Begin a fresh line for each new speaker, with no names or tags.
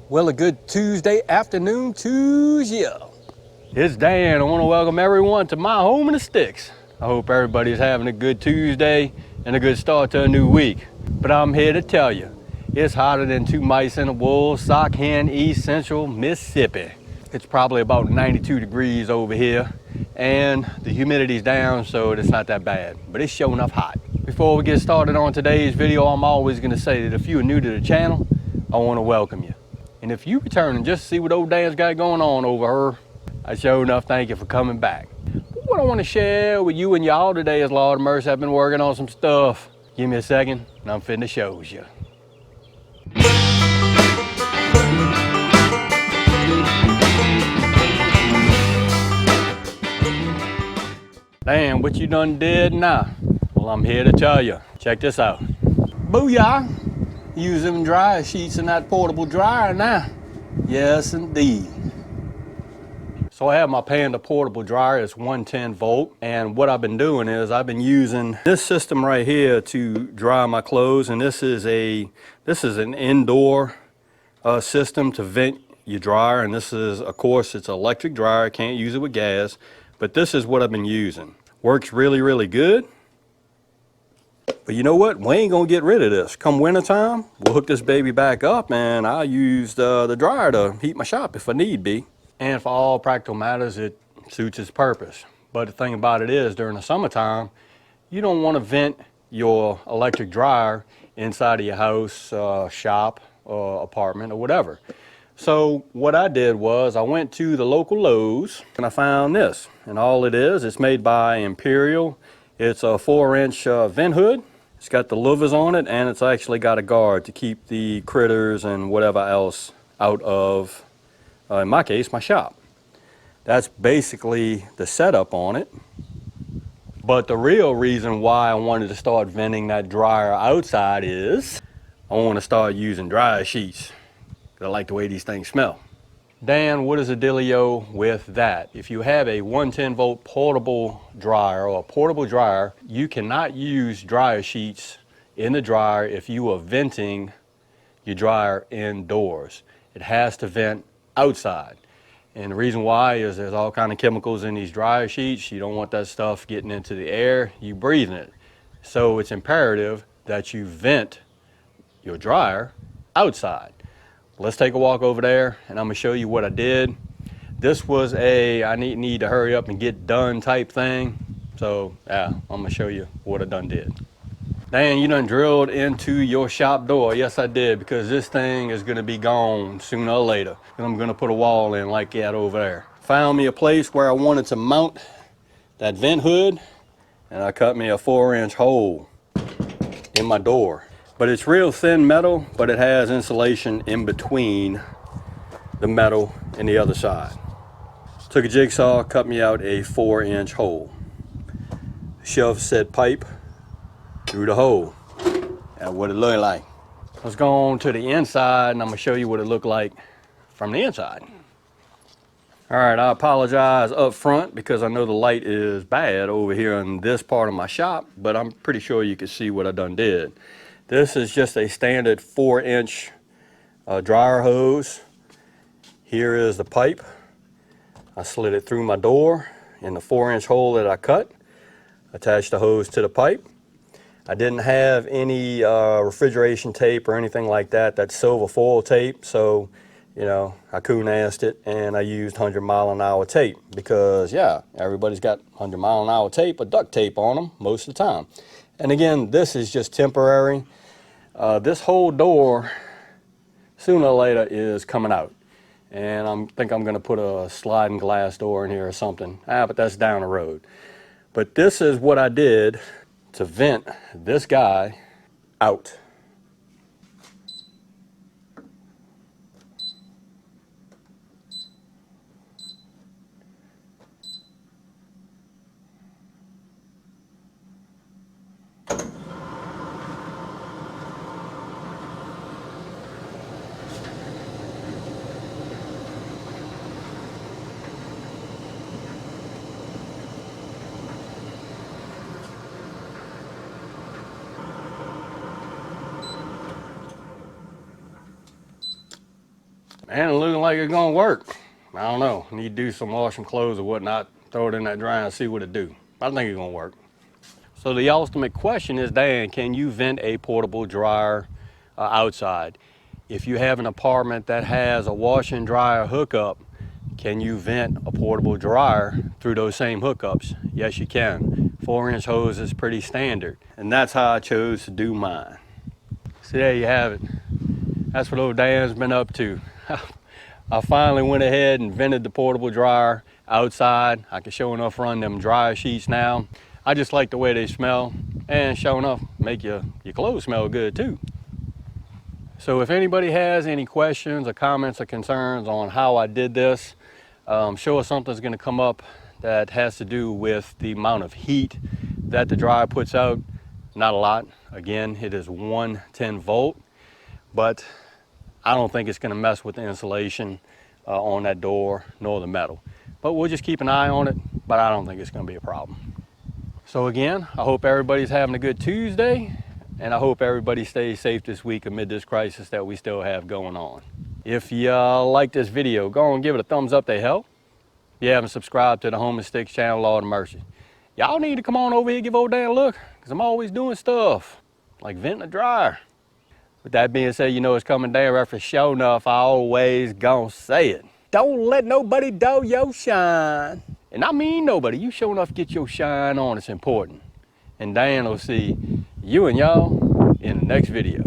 Well, a good Tuesday afternoon to you. It's Dan. I want to welcome everyone to my home in the sticks. I hope everybody's having a good Tuesday and a good start to a new week. But I'm here to tell you, it's hotter than two mice in a wool sock hen, East Central Mississippi. It's probably about 92 degrees over here, and the humidity's down, so it's not that bad, but it's sure enough hot. Before we get started on today's video, I'm always going to say that if you're new to the channel, I want to welcome you. And if you return and just see what old Dan's got going on over her, I sure enough thank you for coming back. But what I want to share with you and y'all today is, Lord of mercy, I've been working on some stuff. Give me a second, and I'm finna show you. Damn, what you done did now? Well, I'm here to tell you. Check this out. Booyah! Use them dryer sheets in that portable dryer now. Yes, indeed. So I have my Panda portable dryer. It's 110 volt. And what I've been doing is I've been using this system right here to dry my clothes. And this is an indoor system to vent your dryer. And this is, of course, it's an electric dryer. Can't use it with gas. But this is what I've been using. Works really, really good. But you know what? We ain't gonna get rid of this. Come wintertime, we'll hook this baby back up and I'll use the dryer to heat my shop if I need be. And for all practical matters, it suits its purpose. But the thing about it is, during the summertime, you don't want to vent your electric dryer inside of your house, shop, apartment, or whatever. So what I did was I went to the local Lowe's and I found this. And all it is, it's made by Imperial. It's a 4-inch vent hood. It's got the louvers on it, and it's actually got a guard to keep the critters and whatever else out of, in my case, my shop. That's basically the setup on it. But the real reason why I wanted to start venting that dryer outside is I want to start using dryer sheets. I like the way these things smell. Dan, what is the dealio with that? If you have a 110 volt portable dryer or a portable dryer, you cannot use dryer sheets in the dryer if you are venting your dryer indoors. It has to vent outside. And the reason why is there's all kind of chemicals in these dryer sheets. You don't want that stuff getting into the air, you breathing it. So it's imperative that you vent your dryer outside. Let's take a walk over there and I'm gonna show you what I did. This was I need to hurry up and get done type thing. So yeah, I'm gonna show you what I done did. Dan, you done drilled into your shop door. Yes, I did, because this thing is gonna be gone sooner or later. And I'm gonna put a wall in like that over there. Found me a place where I wanted to mount that vent hood, and I cut me a 4-inch hole in my door. But it's real thin metal, but it has insulation in between the metal and the other side. Took a jigsaw, cut me out a 4-inch hole. Shoved said pipe through the hole. That's what it looked like. Let's go on to the inside and I'm gonna show you what it looked like from the inside. All right, I apologize up front because I know the light is bad over here in this part of my shop, but I'm pretty sure you can see what I done did. This is just a standard 4-inch dryer hose. Here is the pipe. I slid it through my door in the 4-inch hole that I cut. Attached the hose to the pipe. I didn't have any refrigeration tape or anything like that. That's silver foil tape, so you know, I coon-assed it and I used 100-mile-an-hour tape because yeah, everybody's got 100-mile-an-hour tape or duct tape on them most of the time. And again, this is just temporary. This whole door, sooner or later, is coming out. And I think I'm gonna put a sliding glass door in here or something. But that's down the road. But this is what I did to vent this guy out. And it looking like it's gonna work. I don't know. Need to do some washing clothes or whatnot. Throw it in that dryer and see what it do. I think it's gonna work. So the ultimate question is, Dan, can you vent a portable dryer outside? If you have an apartment that has a washer and dryer hookup, can you vent a portable dryer through those same hookups? Yes, you can. 4-inch hose is pretty standard. And that's how I chose to do mine. So there you have it. That's what old Dan's been up to. I finally went ahead and vented the portable dryer outside. I can sure enough run them dryer sheets now. I just like the way they smell, and sure enough, make your clothes smell good too. So if anybody has any questions or comments or concerns on how I did this, sure something's gonna come up that has to do with the amount of heat that the dryer puts out. Not a lot. Again, it is 110 volt, but I don't think it's gonna mess with the insulation on that door nor the metal. But we'll just keep an eye on it, but I don't think it's gonna be a problem. So again, I hope everybody's having a good Tuesday, and I hope everybody stays safe this week amid this crisis that we still have going on. If you like this video, go and give it a thumbs up, they help. If you haven't subscribed to the Home and Sticks channel, Lord of Mercy, y'all need to come on over here and give old Dan a look, because I'm always doing stuff, like venting a dryer. With that being said, you know it's coming down right for sure enough. I always gonna say it. Don't let nobody dull your shine. And I mean nobody. You sure enough get your shine on. It's important. And Dan will see you and y'all in the next video.